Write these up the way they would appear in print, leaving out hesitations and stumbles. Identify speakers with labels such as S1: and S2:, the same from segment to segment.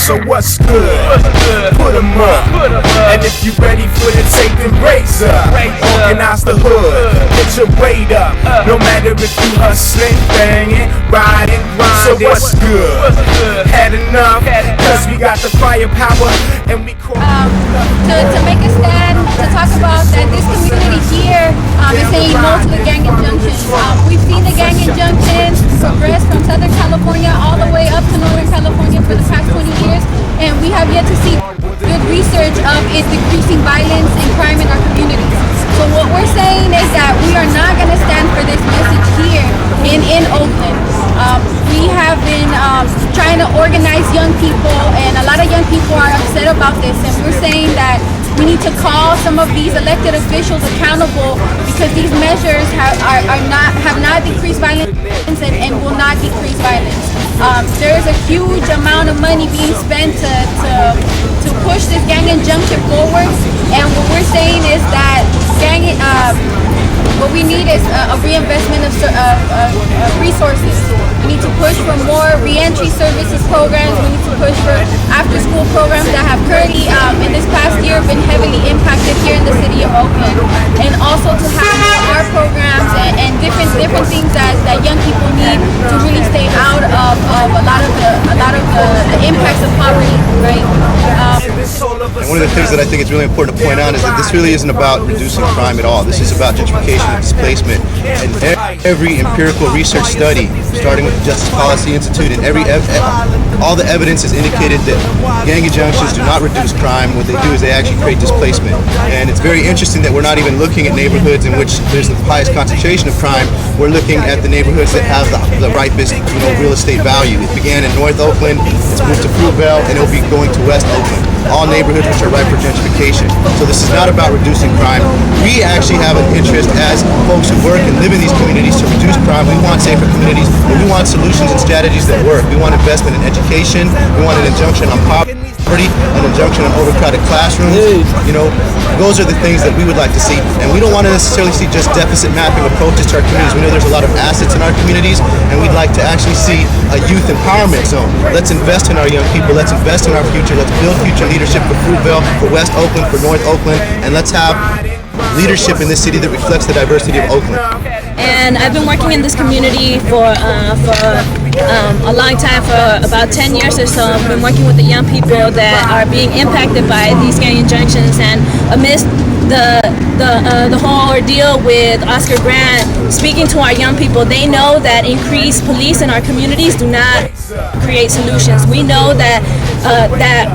S1: So what's good? Put 'em up. And if you ready for the tape, then raise up. Organize the hood, get your weight up. No matter if you hustling, banging, riding, grinding. So what's good? Had enough, cause we got the firepower and we call
S2: to make a stand, to talk about that this community here is saying no to the gang injunction. We've seen the gang injunction progress from Southern California all the way up to Northern California for the past 20 years, and we have yet to see good research of its decreasing violence and crime in our communities. So what we're saying is that we are not going to stand for this message here in Oakland. We have been trying to organize young people, and a lot of young people are upset about this, and we're saying that we need to call some of these elected officials accountable because these measures have not decreased violence and will not decrease violence. There is a huge amount of money being spent to push this gang injunction forward, and what we're saying is that what we need is a reinvestment of resources. We need to push for more reentry services programs. We need to push for after-school programs that have currently, in this past year, been heavily impacted here in the city of Oakland, and also to have more art programs and different things that young people need to really stay out of a lot of the impacts of poverty, right?
S3: And one of the things that I think is really important to point out is that this really isn't about reducing crime at all. This is about gentrification and displacement. And every empirical research study, starting with the Justice Policy Institute, and all the evidence has indicated that gang injunctions do not reduce crime. What they do is they actually create displacement. And it's very interesting that we're not even looking at neighborhoods in which there's the highest concentration of crime. We're looking at the neighborhoods that have the ripest, real estate value. It began in North Oakland, it's moved to Fruitvale, and it'll be going to West Oakland. All neighborhoods which are ripe for gentrification. So this is not about reducing crime. We actually have an interest as folks who work and live in these communities to reduce crime. We want safer communities, but we want solutions and strategies that work. We want investment in education. We want an injunction on poverty, an injunction on overcrowded classrooms. Those are the things that we would like to see. And we don't want to necessarily see just deficit mapping approaches to our communities. We know there's a lot of assets in our communities, and we'd like to actually see a youth empowerment zone. Let's invest in our young people. Let's invest in our future. Let's build future leadership for Fruitvale, for West Oakland, for North Oakland, and let's have leadership in this city that reflects the diversity of Oakland.
S4: And I've been working in this community for a long time, for about 10 years or so. I've been working with the young people that are being impacted by these gang injunctions, and amidst the whole ordeal with Oscar Grant speaking to our young people, they know that increased police in our communities do not create solutions. We know that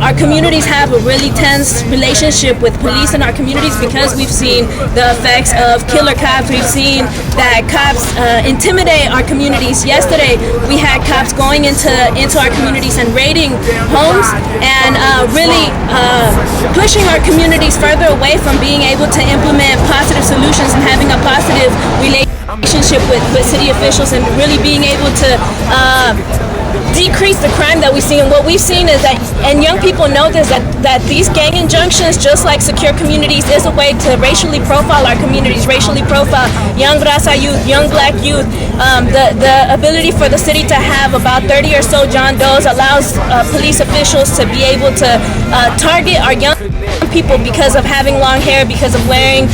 S4: our communities have a really tense relationship with police in our communities because we've seen the effects of killer cops. We've seen that cops intimidate our communities. Yesterday, we had cops going into our communities and raiding homes and really pushing our communities further away from being able to implement positive solutions and having a positive relationship with city officials and really being able to decrease the crime that we see. And what we've seen is that, and young people know this, that these gang injunctions, just like secure communities, is a way to racially profile our communities, racially profile young Raza youth, young black youth. The ability for the city to have about 30 or so John Does allows police officials to be able to target our young people because of having long hair, because of wearing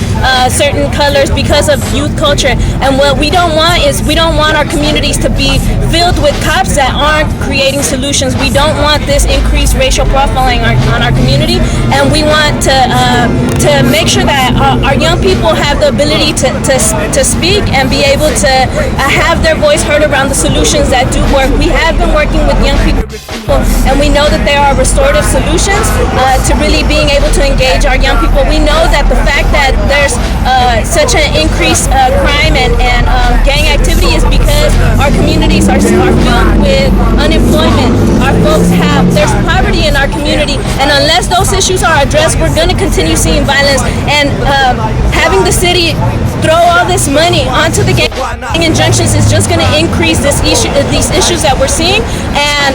S4: certain colors, because of youth culture. And what we don't want is, we don't want our communities to be filled with cops that aren't creating solutions. We don't want this increased racial profiling on our community, and we want to make sure that our young people have the ability to speak and be able to have their voice heard around the solutions that do work. We have been working with young people, and we know that there are restorative solutions to really being able to engage our young people. We know that the fact that there's such an increased crime and gang activity is because our communities are filled with unemployment. Our folks there's poverty in our community, and unless those those issues are addressed, we're going to continue seeing violence, and having the city throw all this money onto the gang injunctions is just going to increase these issues that we're seeing. And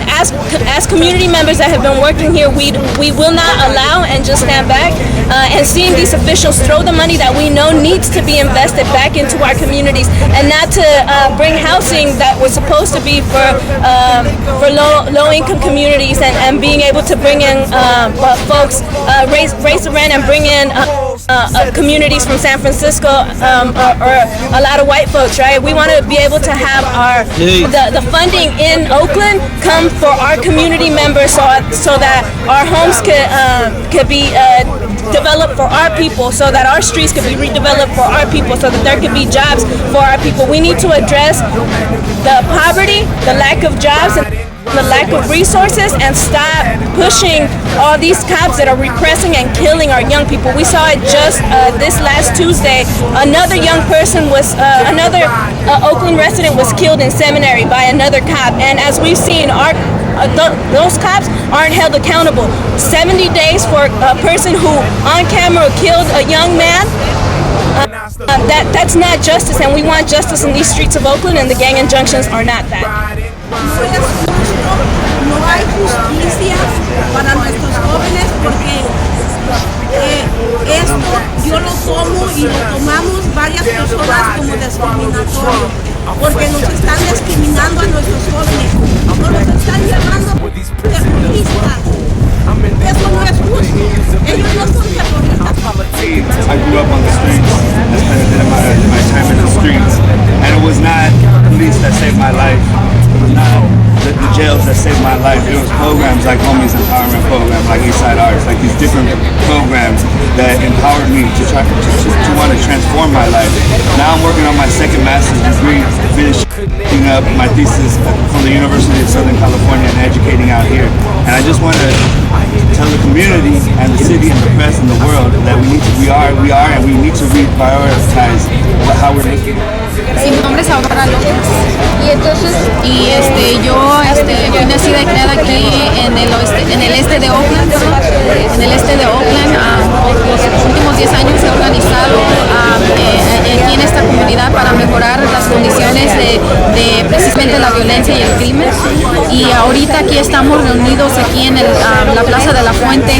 S4: as community members that have been working here, we will not allow and just stand back and seeing these officials throw the money that we know needs to be invested back into our communities, and not to bring housing that was supposed to be for low income communities, and being able to bring in folks, raise the rent and bring in communities from San Francisco or a lot of white folks, right? We want to be able to have the funding in Oakland come for our community members, so that our homes could be developed for our people, so that our streets could be redeveloped for our people, so that there could be jobs for our people. We need to address the poverty, the lack of jobs, and the lack of resources, and stop pushing all these cops that are repressing and killing our young people. We saw it just this last Tuesday. Another young person another Oakland resident was killed in Seminary by another cop, and as we've seen, those cops aren't held accountable. 70 days for a person who on camera killed a young man. That's not justice, and we want justice in these streets of Oakland, and the gang injunctions are not that.
S5: No hay justicia para nuestros jóvenes, porque esto yo lo tomo y lo tomamos varias personas como discriminatorio, porque nos están discriminando a nuestros jóvenes, nos están llamando terroristas. Eso no es justo. Ellos no son terroristas.
S6: I grew up on the streets. I spent a bit of my time in the streets, and it was not police that saved my life. It was not the jails that saved my life. It was programs like Homies Empowerment Program, like Eastside Arts, like these different programs that empowered me to try to want to transform my life. Now I'm working on my second master's degree, finishing up my thesis from the University of Southern California and educating out here. And I just want to tell the community and the city and the press and the world that we are and we need to reprioritize how we're looking.
S2: Sí, mi nombre es Aurora López. Yo fui nacida y criada aquí en el este de Oakland, en el este de Oakland. Los últimos 10 años he organizado aquí en esta comunidad para mejorar las condiciones de precisamente la violencia y el crimen. Y ahorita aquí estamos reunidos aquí en la Plaza de la Fuente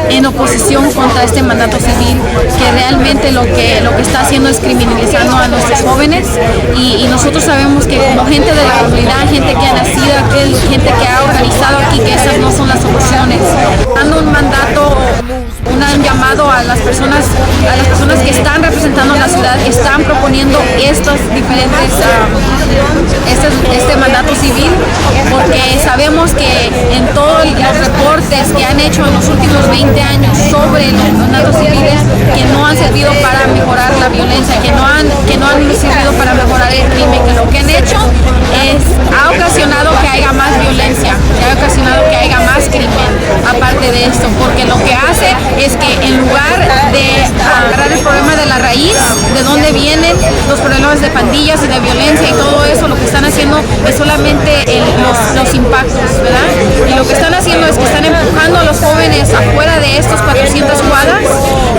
S2: en oposición contra este mandato civil, que realmente lo que está haciendo es criminalizando a nuestros jóvenes, y nosotros sabemos que como gente de la comunidad, gente que ha nacido aquí, gente que ha organizado aquí, que esas no son las soluciones. Dando un mandato, un llamado a las personas que están representando la ciudad, están proponiendo estos diferentes este mandato civil, porque sabemos que en todos los reportes que han hecho en los últimos 20 años sobre los mandatos civiles, que no han servido para mejorar la violencia, que no han servido para mejorar el crimen, que lo que han hecho ha ocasionado que haya más violencia, que ha ocasionado que haya más crimen, aparte de esto, porque lo que hace es que en lugar de agarrar el problema de la raíz, de dónde vienen los problemas de pandillas y de violencia y todo eso, lo que están haciendo es solamente los impactos, ¿verdad? Y lo que están haciendo es que están empujando a los jóvenes afuera de estos 400 cuadras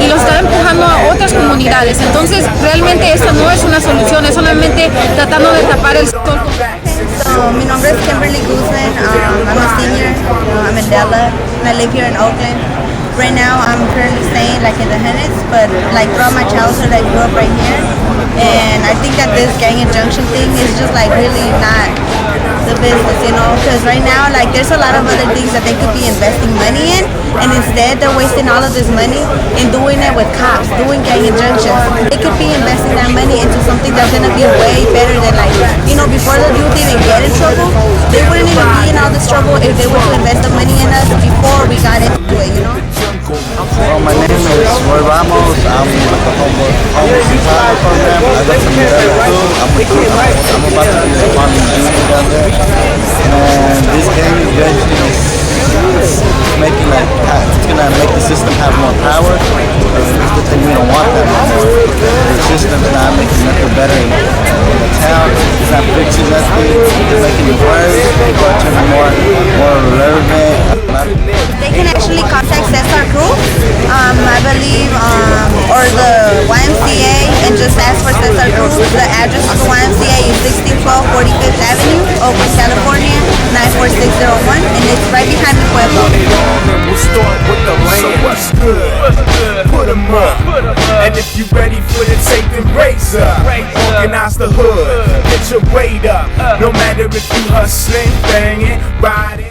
S2: y los están empujando a otras comunidades. Entonces, realmente esta no es una solución, es solamente tratando de tapar el sol.
S5: Mi nombre es Kimberly Guzman. I'm a senior. I'm in Della, and I live here in Oakland. Right now, I'm currently staying like in the Hennis, but like throughout my childhood, I grew up right here. And I think that this gang injunction thing is just like really not the business, you know, because right now, like there's a lot of other things that they could be investing money in, and instead they're wasting all of this money and doing it with cops, doing gang injunctions. They could be investing that money into something that's gonna be way better than, like, you know, before the youth even get in trouble, they wouldn't even be in all this trouble if they were to invest the money in us before we got into it, you know.
S7: Well, my name is Roy Ramos. I'm with the Homeless Empowerment Program. I go to Muteado too. I'm about to be a Martin Jr. down there. And this gang injunction is making it's gonna make the system have more power. And we don't want that anymore. The system's not making nothing better in the town. It's not fixing nothing. It's making it worse. People are turning more relevant. ayudar.
S5: They can actually contact Cesar Cruz, I believe, or the YMCA, and just ask for Cesar Cruz. The address of the YMCA is 1612 45th Avenue, Oakland, California, 94601, and it's right behind the Pueblo.
S1: We'll start with the land. So what's good? Put 'em up. And if you ready for the tape, then raise up. Organize the hood. Get your weight up. No matter if you hustling, banging, riding.